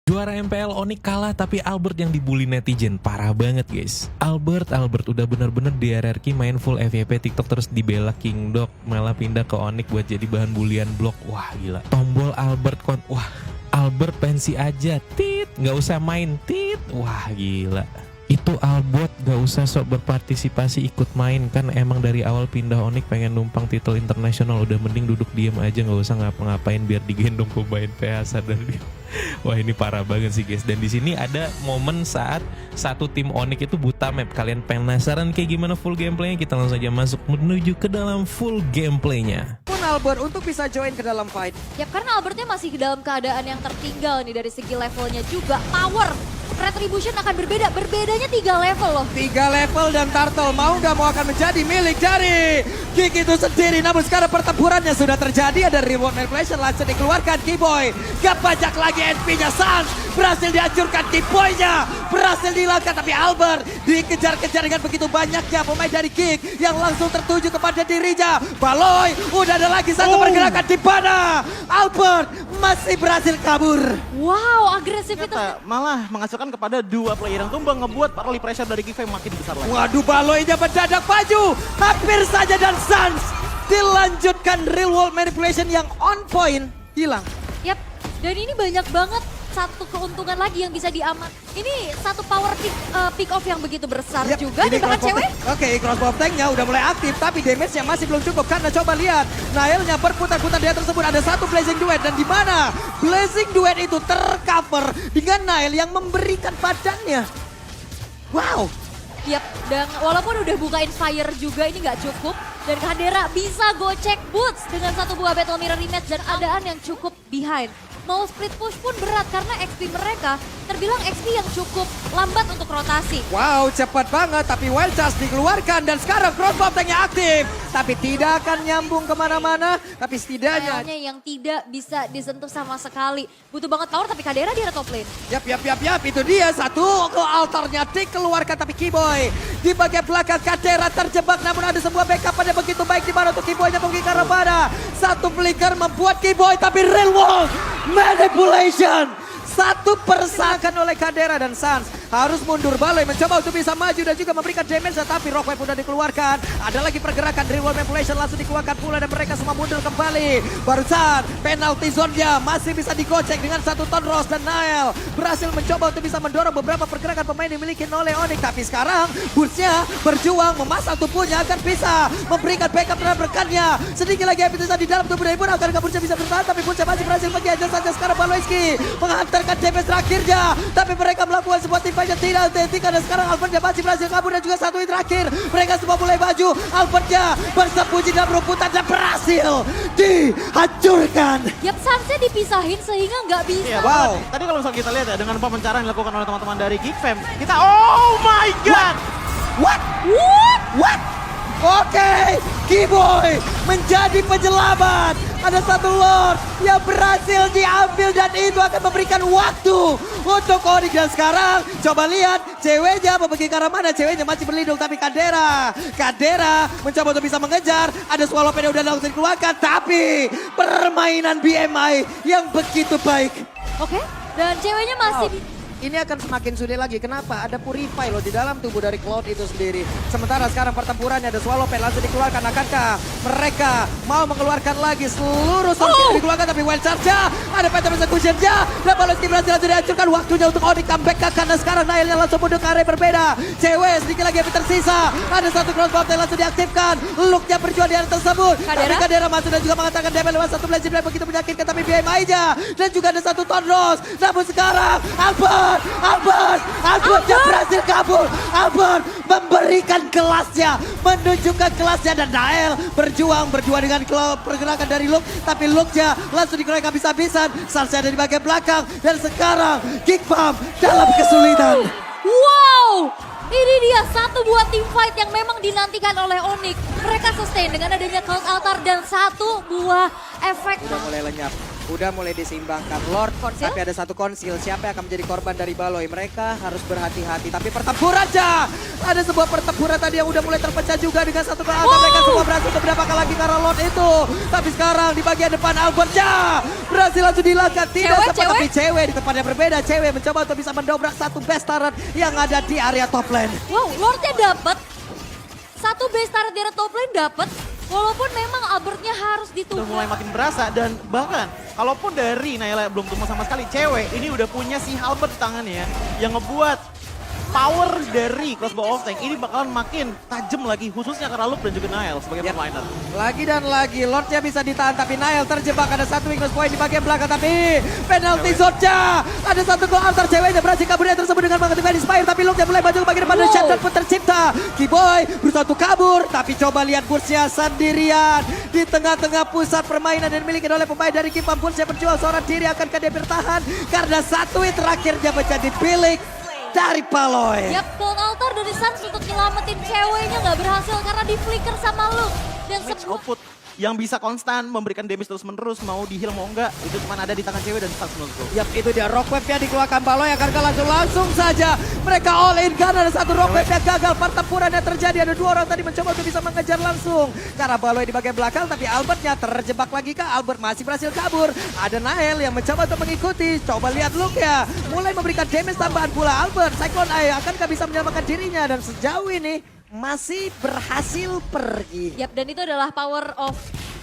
Juara MPL Onyx kalah tapi Albert yang dibully netizen, parah banget guys. Albert udah bener-bener di RRQ main full FYP TikTok terus dibela Kingdog, malah pindah ke Onyx buat jadi bahan bulian blog. Wah gila. Tombol Albert wah Albert pensi aja, tit, nggak usah main, tit. Wah gila. Itu Albert gak usah sok berpartisipasi ikut main, kan emang dari awal pindah Onyx pengen numpang titel internasional, udah mending duduk diem aja gak usah ngapa-ngapain biar digendong pemain PH sadar dia. Wah ini parah banget sih guys. Dan di sini ada momen saat satu tim Onyx itu buta map. Kalian penasaran kayak gimana full gameplaynya? Kita langsung aja masuk menuju ke dalam full gameplaynya. Pun Albert untuk bisa join ke dalam fight. Ya karena Albertnya masih dalam keadaan yang tertinggal nih dari segi levelnya juga. Power Retribution akan berbeda, berbedanya 3 level loh. 3 level dan Turtle mau nggak mau akan menjadi milik dari Geek itu sendiri. Namun sekarang pertempurannya sudah terjadi, ada reward manipulation langsung dikeluarkan Keyboy. Gak banyak lagi HP-nya, Sans berhasil dihancurkan, Keyboy-nya berhasil dihilangkan. Tapi Albert dikejar-kejar dengan begitu banyaknya pemain dari Geek yang langsung tertuju kepada dirinya. Baloy, udah ada lagi satu pergerakan di mana Albert masih berhasil kabur. Wow, agresivitas. Ternyata malah menghasilkan kepada 2 player yang tumbang, ngebuat early pressure dari Geek makin besar lagi. Waduh, Baloy-nya mendadak maju. Hampir saja dan Sans dilanjutkan real world manipulation yang on point. Hilang. Yap, dan ini banyak banget satu keuntungan lagi yang bisa diaman. Ini satu power pick off yang begitu besar Yap, juga. ini Dan bahkan crossbow- cewek. Oke, crossbow tanknya udah mulai aktif, tapi damage-nya masih belum cukup. Karena coba lihat, Nailnya berputar-putar di atas tersebut. Ada satu Blazing Duet, dan di mana Blazing Duet itu tercover dengan Nail yang memberikan badannya. Wow. Yap, dan walaupun udah buka Inspire juga ini nggak cukup. Dan Kadera bisa gocek Boots dengan satu buah Battle Mirror rematch dan adaan yang cukup behind. Mau split push pun berat karena XP mereka terbilang XP yang cukup lambat untuk rotasi. Wow, cepat banget, tapi Wild Charge dikeluarkan dan sekarang crossbow tanknya aktif. Tapi tidak akan nyambung kemana-mana, tapi setidaknya... Kayaknya yang tidak bisa disentuh sama sekali. Butuh banget power tapi Kadera di top lane. Yap, itu dia satu ke altarnya dikeluarkan, tapi Keyboy di bagian belakang Kadera terjebak, namun ada sebuah backup pada begitu baik di mana untuk Keyboy-nya mungkin karena pada satu flicker membuat Keyboy, tapi real world manipulation. Satu persakan oleh Kadera dan Sans. Harus mundur, Baloy mencoba untuk bisa maju dan juga memberikan damage. Tapi Rockwave sudah dikeluarkan. Ada lagi pergerakan Reward Manipulation langsung dikeluarkan pula. Dan mereka semua mundur kembali. Barusan penalty zone-nya masih bisa digocek dengan satu Ton Rose. Dan Nail berhasil mencoba untuk bisa mendorong beberapa pergerakan pemain dimiliki oleh Onyx. Tapi sekarang Boots-nya berjuang memasang tubuhnya agar bisa memberikan backup terhadap rekannya. Sedikit lagi Epitesa di dalam tubuh dari Boots. Agar Boots-nya bisa bertahan. Tapi Boots-nya masih berhasil pergi aja saja. Sekarang Baloyski menghantarkan damage terakhirnya. Tapi mereka melakukan sebuah tim fight yang tidak dihentikan. Dan sekarang Albertnya masih berhasil kabur. Dan juga satu hit terakhir. Mereka semua mulai maju. Albertnya bersembunyi dalam rumputan dan berhasil dihancurkan. Yap, Sansnya dipisahin sehingga nggak bisa. Iya, Wow. Tadi kalau misalnya kita lihat ya, dengan pemencaran yang dilakukan oleh teman-teman dari Geek kita oh my god. What? What? Oke, Keyboy menjadi penyelamat. Ada satu Lord yang berhasil diambil dan itu akan memberikan waktu untuk Onyx. Dan sekarang coba lihat ceweknya pergi ke arah mana. Ceweknya masih berlindung tapi Kadera mencoba untuk bisa mengejar. Ada Swallow yang udah langsung dikeluarkan. Tapi permainan BMI yang begitu baik. Oke, dan ceweknya masih Ini akan semakin sulit lagi. Kenapa? Ada Purify loh di dalam tubuh dari Cloud itu sendiri. Sementara sekarang pertempurannya ada Swallow langsung dikeluarkan. Akankah mereka mau mengeluarkan lagi seluruh yang dikeluarkan? Tapi Wild Charge-nya, ada Phantom Execution-nya. Dan Baloyski berhasil langsung dihancurkan. Waktunya untuk Onyx comeback karena sekarang Nailnya langsung mundur ke area berbeda. Cewek sedikit lagi yang tersisa. Ada satu crossbow yang langsung diaktifkan. Look-nya berjuang di area tersebut. Tapi Kadera masuk dan juga mengatakan damage lewat satu Blazing Blade begitu menyakitkan. Tapi BMI-nya. Dan juga ada satu Ton Rose. Namun sekarang Albert yang berhasil kabur. Albert memberikan kelasnya, menunjukkan kelasnya. Dan Nael berjuang dengan pergerakan dari Luke. Tapi Luke-nya langsung dikeluarkan habis-habisan. Sansnya ada di bagian belakang. Dan sekarang Geek dalam kesulitan. wow. Ini dia satu buah team fight yang memang dinantikan oleh Onyx. Mereka sustain dengan adanya Cloud Altar dan satu buah efek. Udah mulai lenyap. udah mulai diseimbangkan. Lord, Konsil? tapi ada satu konsil. Siapa yang akan menjadi korban dari Baloi? Mereka harus berhati-hati. Tapi pertempuran aja. Ada sebuah pertempuran tadi yang udah mulai terpecah juga dengan satu ke atas. Mereka semua berhasil untuk mendapatkan lagi karena Lord itu. Tapi sekarang di bagian depan Albertnya berhasil langsung dilakukan. Tidak Cewek, sempat, tapi cewek di tempat yang berbeda. Cewek mencoba untuk bisa mendobrak satu best turret yang ada di area top lane. Wow, Lordnya dapat. Satu base turret di area top lane dapat. Walaupun memang Albertnya harus Udah ditunggu. mulai makin berasa dan bahkan kalaupun dari Naila belum tumbuh sama sekali, cewek ini udah punya si Halberd di tangannya yang ngebuat power dari crossbow of tank ini bakalan makin tajam lagi khususnya karena Luke dan juga Nail sebagai Yap. permainan. Lagi dan lagi, Lordnya bisa ditahan tapi Nail terjebak. Ada satu weakness point di bagian belakang tapi penalty zone-nya. Ada satu gol antar ceweknya berhasil kabur tersebut dengan mengetuk Inspire. Tapi Luke mulai maju ke bagian depan dan shutdown pun tercipta. Kiboy berusaha untuk kabur tapi coba lihat Bursnya sendirian. Di tengah-tengah pusat permainan dan dimiliki oleh pemain dari Kim Pam. Bursnya berjuang seorang diri akankah dia bertahan. Karena satu hit terakhirnya menjadi pilih dari Baloi. Yap, Cold Altar dari Suns untuk nyelamatin ceweknya nggak berhasil karena di flicker sama Luke. Dan Switch output yang bisa konstan memberikan damage terus menerus mau di heal mau enggak itu cuma ada di tangan cewek dan Suns menurutku. Yap, itu dia rock wave yang dikeluarkan Baloi akan langsung saja mereka all in karena ada satu rock wave yang gagal. Pertempuran yang terjadi, ada dua orang tadi mencoba untuk bisa mengejar langsung karena Baloi di bagian belakang tapi Albertnya terjebak lagi kah? Albert masih berhasil kabur. Ada Nael yang mencoba untuk mengikuti. Coba lihat Luke ya, mulai memberikan damage tambahan pula. Albert Cyclone Eye akankah bisa menyelamatkan dirinya dan sejauh ini masih berhasil pergi. Yap, dan itu adalah power of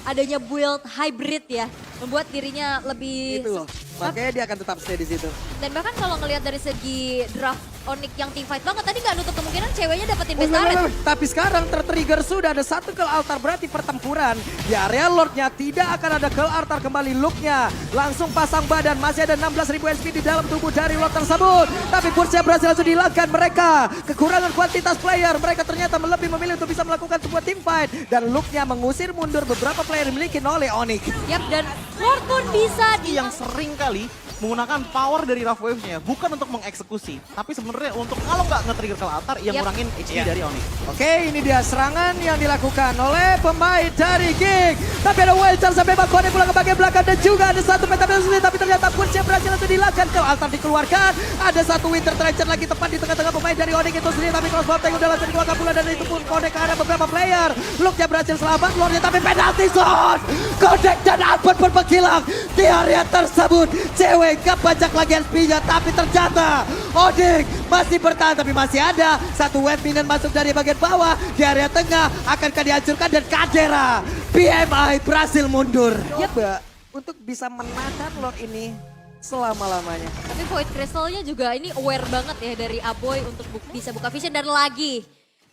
adanya build hybrid ya. Membuat dirinya lebih... Itu loh, makanya dia akan tetap stay di situ. Dan bahkan kalau ngelihat dari segi draft Onyx yang team fight banget, tadi nggak nutup kemungkinan ceweknya dapetin best turret. Tapi sekarang tertrigger sudah ada satu kill altar, berarti pertempuran di area Lordnya tidak akan ada kill altar kembali. Look-nya langsung pasang badan, masih ada 16.000 SP di dalam tubuh dari Lord tersebut. Tapi Bursnya berhasil langsung dilakukan. Mereka kekurangan kuantitas player, mereka ternyata lebih memilih untuk bisa melakukan sebuah team fight. Dan Look-nya mengusir mundur beberapa player yang dimiliki oleh Onyx. Yap, dan Lord pun bisa Yang sering kali menggunakan power dari rough wave-nya bukan untuk mengeksekusi tapi sebenarnya untuk kalau nggak nge-trigger ke altar yang Yap. ngurangin HP dari Onyx. Oke, ini dia serangan yang dilakukan oleh pemain dari Gig. Tapi ada Welcher sampai Bakone pulang ke bagian belakang dan juga ada satu metabolisme tapi ternyata Bursnya berhasil untuk dilakukan. Ke altar dikeluarkan. Ada satu Winter Treasure lagi tepat di tengah-tengah pemain dari Onyx itu sendiri tapi crossbow tank udah langsung dikeluarkan pula dan itu pun Kodek ada beberapa player. Luke-nya berhasil selamat, Lordnya tapi penalti zone. Kodek dan Albert pun menghilang di area tersebut. Cewek gak pajak lagi SP-nya tapi ternyata Onyx masih bertahan tapi masih ada satu wave minion masuk dari bagian bawah di area tengah. Akankah dihancurkan dan Kadera PMI berhasil mundur. Coba untuk bisa menahan Lord ini selama-lamanya. Tapi Void Crystal-nya juga ini aware banget ya dari Aboy untuk bisa buka vision. Dan lagi,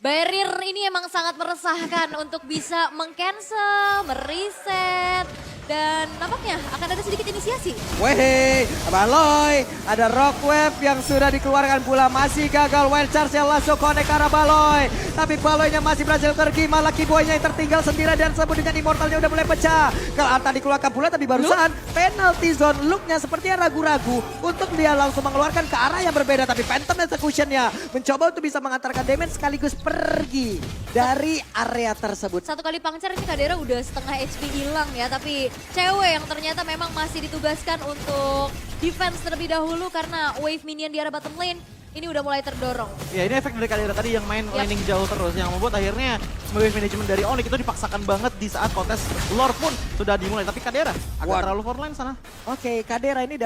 barrier ini emang sangat meresahkan untuk bisa meng-cancel, mereset. Dan nampaknya akan ada sedikit inisiasi. Weh, Baloi, ada rock wave yang sudah dikeluarkan pula, masih gagal. Wild charge yang langsung connect ke arah Baloi. Tapi Baloinya masih berhasil pergi, malah Kiboynya yang tertinggal sendirian dan sebut dengan immortalnya udah mulai pecah. Kalau Arta dikeluarkan pula tapi barusan penalty zone. Look-nya sepertinya ragu-ragu untuk dia langsung mengeluarkan ke arah yang berbeda. Tapi Phantom Execution-nya mencoba untuk bisa mengantarkan damage sekaligus pergi dari area tersebut. Satu kali pangcar ini Kadera udah setengah HP hilang ya. Tapi cewek yang ternyata memang masih ditugaskan untuk defense terlebih dahulu karena wave minion di arah bottom lane ini udah mulai terdorong. Ya ini efek dari Kadera tadi yang main laning jauh terus yang membuat akhirnya wave management dari Onyx itu dipaksakan banget di saat kontes Lord pun sudah dimulai. Tapi Kadera agak terlalu forline sana. Oke, Kadera ini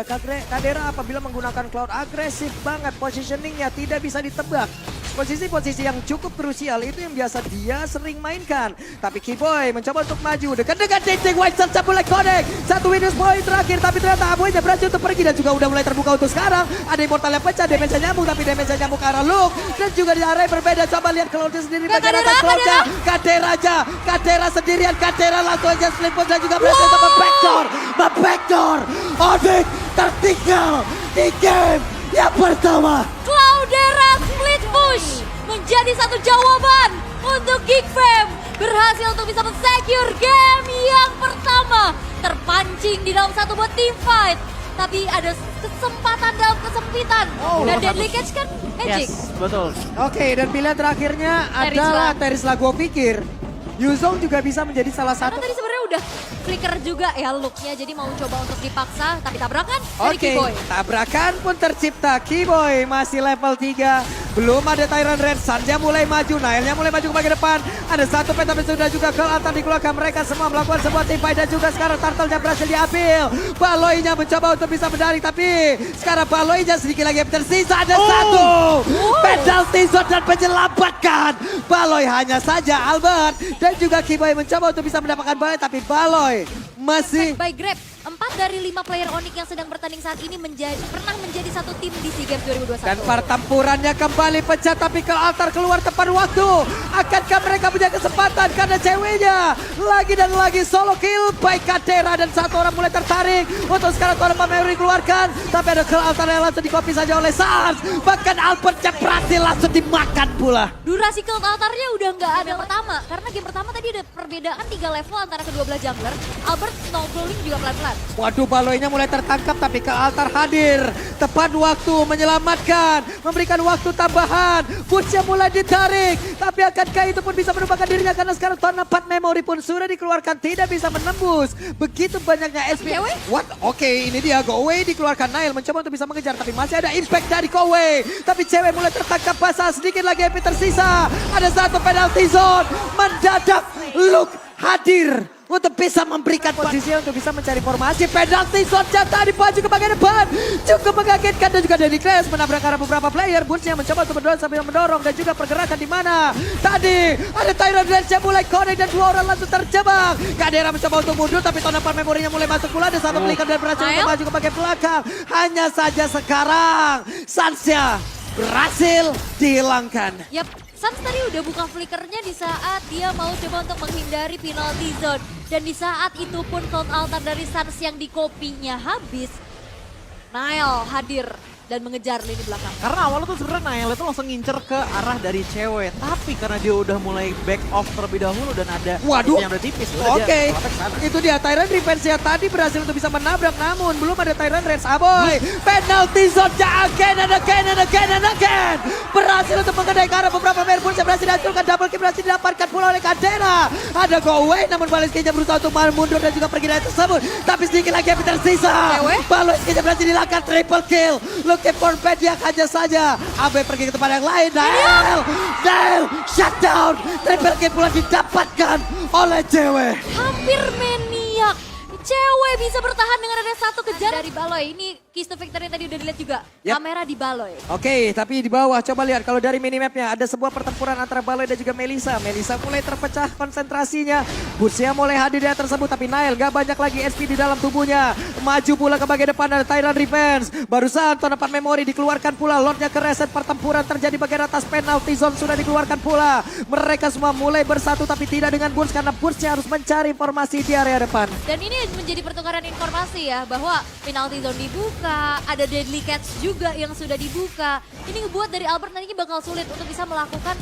Kadera apabila menggunakan cloud agresif banget, positioningnya tidak bisa ditebak. Posisi-posisi yang cukup krusial itu yang biasa dia sering mainkan. Tapi Kiboy mencoba untuk maju dekat-dekat Ding White Search mulai connect. Satu witness point terakhir tapi ternyata Aboynya berhasil untuk pergi dan juga udah mulai terbuka untuk sekarang. Ada immortal yang pecah, damage nyambung tapi damage nyambung ke arah Luke. Dan juga di area yang berbeda, coba lihat cloudnya sendiri bagian atas cloudnya. Kadera aja, Kadera sendirian, Kadera langsung aja split push dan juga berhasil untuk backdoor. Onyx tertinggal di game yang pertama. Cloudera split push menjadi satu jawaban untuk Geek Fam. Berhasil untuk bisa men-secure game yang pertama. Terpancing di dalam satu buat team fight. Tapi ada kesempatan dalam kesempitan. Dan Deadly Catch kan magic. Yes, betul. Oke, dan pilihan terakhirnya adalah Terisla. Gue pikir Yuzong juga bisa menjadi salah Karena satu. tadi sebenarnya udah flicker juga ya looknya. Jadi mau coba untuk dipaksa tapi tabrakan dari Oke, Keyboy. tabrakan pun tercipta. Keyboy masih level 3. Belum ada Tyrant Red. Sanja mulai maju. Nailnya mulai maju ke bagian depan. Ada satu peta sudah juga ke altar dikeluarkan. Mereka semua melakukan sebuah tim fight dan juga sekarang turtle-nya berhasil diambil. Baloinya mencoba untuk bisa mendaring tapi sekarang Baloinya sedikit lagi yang tersisa. Ada satu. Penalty zone dan menyelamatkan. Baloi hanya saja Albert dan juga Keyboy mencoba untuk bisa mendapatkan Baloi tapi Baloi masih By Grab, 4 dari 5 player Onyx yang sedang bertanding saat ini pernah menjadi satu tim di SEA Games 2021. dan pertempurannya kembali pecah tapi ke altar keluar tepat waktu. Akankah mereka punya kesempatan karena ceweknya lagi dan lagi solo kill by Kadera dan satu orang mulai tertarik untuk sekarang Tuan Memory dikeluarkan tapi ada ke altar yang langsung dikopi saja oleh Sans. Bahkan Albert yang berhasil langsung dimakan pula. Durasi kill altarnya udah nggak ada pertama. Karena game pertama tadi ada perbedaan 3 level antara kedua belah jungler. Albert snowballing juga pelan-pelan. Waduh, Baloinya mulai tertangkap tapi ke altar hadir. Tepat waktu menyelamatkan, memberikan waktu tambahan. Boots-nya mulai ditarik. Tapi akankah itu pun bisa merupakan dirinya karena sekarang Tuan 4 Memory pun sudah dikeluarkan. Tidak bisa menembus. Begitu banyaknya SP. What? Oke, ini dia Go Away dikeluarkan. Nail mencoba untuk bisa mengejar tapi masih ada impact dari Go Away. Tapi cewek mulai tertangkap basah. Sedikit lagi MP tersisa. Ada satu penalty zone. Mendadak Luke hadir untuk bisa memberikan posisi untuk bisa mencari formasi. Penalty zone jatah dipaju ke bagian depan. Cukup mengagetkan dan juga dari Clash menabrak arah beberapa player. Boots-nya mencoba untuk mendorong sambil mendorong dan juga pergerakan di mana. Tadi ada Tyrant Red yang mulai connect dan 2 orang langsung terjebak. Kadera mencoba untuk mundur tapi tonapan memorinya mulai masuk pula. Ada satu pelikan dan berhasil untuk maju ke bagian belakang. Hanya saja sekarang Sansya berhasil dihilangkan. Yap, Sans tadi udah buka flickernya di saat dia mau coba untuk menghindari penalty zone. Dan di saat itu pun count altar dari Sans yang di kopinya habis. Nail hadir dan mengejar lini belakang. Karena awalnya tuh sebenarnya Nail itu langsung ngincer ke arah dari cewek. Tapi karena dia udah mulai back off terlebih dahulu dan ada Waduh. yang udah tipis. Oke, itu dia Tyrant Revenge ya tadi berhasil untuk bisa menabrak namun belum ada Tyrant Red Aboy. Penalty zone again and again and again and again. Berhasil untuk mengenai ke arah beberapa player pun berhasil dihasilkan. Double kill berhasil didapatkan pula oleh Kadera. Ada Go Away namun Baloinya berusaha untuk mundur dan juga pergi dari tersebut. Tapi sedikit lagi yang tersisa. Baloinya berhasil dilakukan triple kill. Looking for bad yang hanya saja. Abe pergi ke tempat yang lain. Nail, shutdown. Triple kill pula didapatkan oleh cewek. Hampir maniak. Cewek bisa bertahan dengan ada satu kejar dari Baloi. Ini keys to victory tadi udah dilihat juga. Yep. Kamera di Baloi. Oke, tapi di bawah coba lihat kalau dari minimapnya ada sebuah pertempuran antara Baloi dan juga Melisa. Melisa mulai terpecah konsentrasinya. Boots-nya mulai hadir di tersebut tapi Nail gak banyak lagi SP di dalam tubuhnya. Maju pula ke bagian depan ada Tyrant Revenge. Barusan Tuan 4 Memory dikeluarkan pula. Lordnya ke reset, pertempuran terjadi bagian atas, penalty zone sudah dikeluarkan pula. Mereka semua mulai bersatu tapi tidak dengan Boots karena Boots-nya harus mencari informasi di area depan. Dan ini menjadi pertukaran informasi ya bahwa penalty zone dibuka, ada deadly catch juga yang sudah dibuka. Ini ngebuat dari Albert nantinya bakal sulit untuk bisa melakukan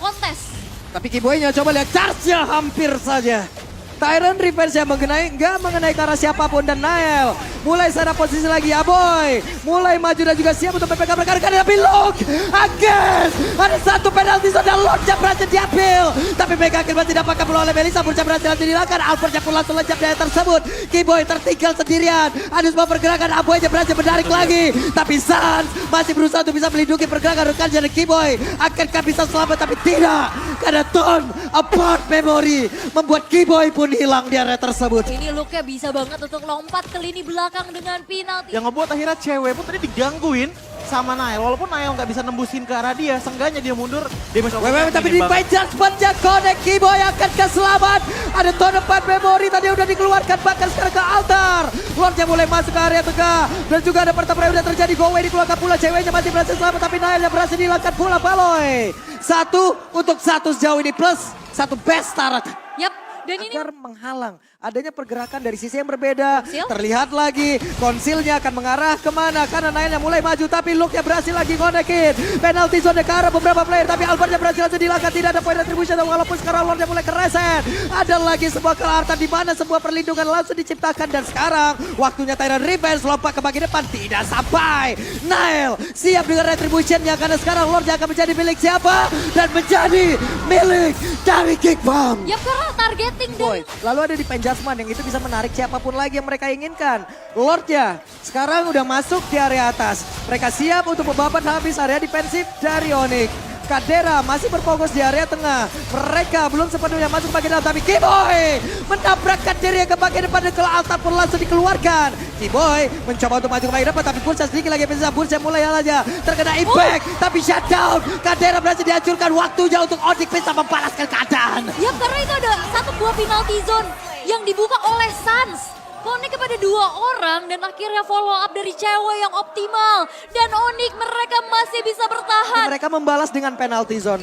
kontes. Tapi Keyboy-nya coba lihat charge-nya hampir saja. Tyrant Revenge yang nggak mengenai ke arah siapapun dan Nail mulai sana posisi lagi Aboy mulai maju dan juga siap untuk PPK mereka tapi Luke again ada satu penalti zone dan Lordnya berhasil diambil tapi mereka akhirnya masih dapatkan pula oleh Melisa. Boots-nya berhasil dilakukan, Albertnya pun langsung lencap dari tersebut. Keyboy tertinggal sendirian, ada sebuah pergerakan Aboy-nya berhasil menarik lagi tapi Sans masih berusaha untuk bisa melindungi pergerakan rekan dari Keyboy. Akankah bisa selamat tapi tidak karena Tuan 4 Memory membuat Keyboy pun hilang di area tersebut. Ini looknya bisa banget untuk lompat ke lini belakang dengan penalti. Yang ngebuat akhirnya cewek pun tadi digangguin sama Nail. Walaupun Nail nggak bisa nembusin ke arah dia, seenggaknya dia mundur. Dia masih Tapi di fight judgment-nya connect, Keyboy akan keselamat. Ada Tuan 4 Memory tadi udah dikeluarkan bahkan sekarang ke altar. Lordnya mulai masuk ke area tengah dan juga ada pertempuran yang udah terjadi. Go Away dikeluarkan pula, ceweknya masih berhasil selamat tapi Nailnya berhasil dilakukan pula Baloi. 1 untuk 1 sejauh ini plus 1 best start. Yap. Dan ini Agar menghalang adanya pergerakan dari sisi yang berbeda. Konsil? Terlihat lagi konsilnya akan mengarah kemana. Karena Nailnya mulai maju tapi Luke-nya berhasil lagi ngonekin. Penalty zone ke arah beberapa player. Tapi Albertnya berhasil langsung dilakukan. Tidak ada point retribution. Walaupun sekarang Lordnya mulai kereset. Ada lagi sebuah kelartan di mana sebuah perlindungan langsung diciptakan. Dan sekarang waktunya Tyrant Revenge lompat ke bagian depan. Tidak sampai. Nail siap dengan retributionnya. Karena sekarang Lordnya akan menjadi milik siapa? Dan menjadi milik dari Kick Bomb. ya karena targeting Boy, dari lalu ada di penjara last man yang itu bisa menarik siapapun lagi yang mereka inginkan. Lordnya sekarang udah masuk di area atas. Mereka siap untuk membabat habis area defensif dari Onyx. Kadera masih berfokus di area tengah. Mereka belum sepenuhnya masuk ke bagian dalam. Tapi Kiboy menabrakkan dirinya ke bagian depan dan ke altar pun langsung dikeluarkan. Kiboy mencoba untuk maju ke bagian depan. Tapi Bursa sedikit lagi bisa. Bursa mulai aja terkena impact. Tapi shutdown. Kadera berhasil dihancurkan. Waktunya untuk Onyx bisa membalaskan keadaan. Ya karena itu ada satu buah penalty zone yang dibuka oleh Suns. Connect kepada 2 orang dan akhirnya follow up dari cewek yang optimal. Dan Onyx mereka masih bisa bertahan. Mereka membalas dengan penalty zone.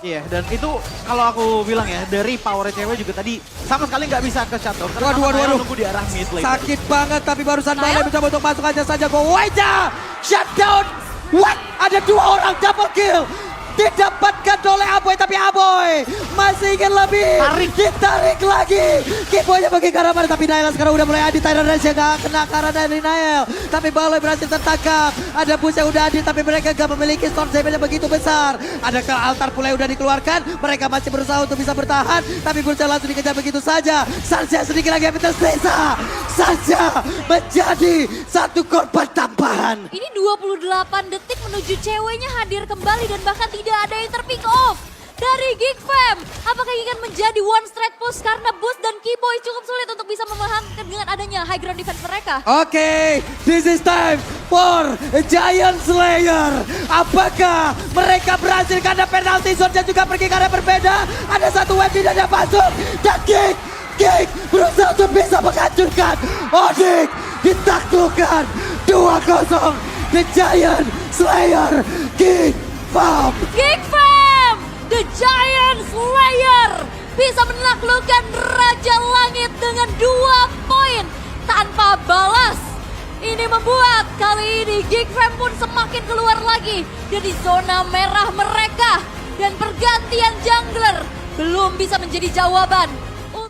Iya, dan itu kalau aku bilang ya, dari power cewek juga tadi sama sekali nggak bisa ke shutdown. Karena Waduh. nunggu di arah mid lane. Sakit banget tapi barusan Nael? Balai mencoba untuk masuk aja saja. Go Waja! Shutdown! What? Ada 2 orang double kill. Didapatkan oleh Aboy tapi Aboy masih ingin lebih. Ditarik lagi. Kiboynya bagi Karamada tapi Nael sekarang udah mulai adi. Tyrant Rush yang gak kena karena dari Nael. Tapi Balai berhasil tertangkap. Ada Bus yang udah adi tapi mereka gak memiliki storm damage yang begitu besar. Ada ke altar pula yang udah dikeluarkan. Mereka masih berusaha untuk bisa bertahan. Tapi Bursa langsung dikejar begitu saja. Saja sedikit lagi yang tersisa. Saja menjadi satu korban tambahan. Ini 28 detik menuju ceweknya hadir kembali dan bahkan tidak ada yang terpick off dari Geek Fam. Apakah ingin menjadi one straight push karena Boost dan Kiboy cukup sulit untuk bisa memahami dengan adanya high ground defense mereka. Oke, this is time for Giant Slayer. Apakah mereka berhasil karena penalty zone dan juga pergi karena berbeda? Ada satu wave tidak ada masuk dan Geek berusaha untuk bisa menghancurkan Onyx. Ditaklukkan 2-0 The Giant Slayer Geek Fam. Geek Fam, The Giant Slayer bisa menaklukkan Raja Langit dengan 2 poin tanpa balas. Ini membuat kali ini Geek Fam pun semakin keluar lagi dari zona merah mereka. Dan pergantian jungler belum bisa menjadi jawaban.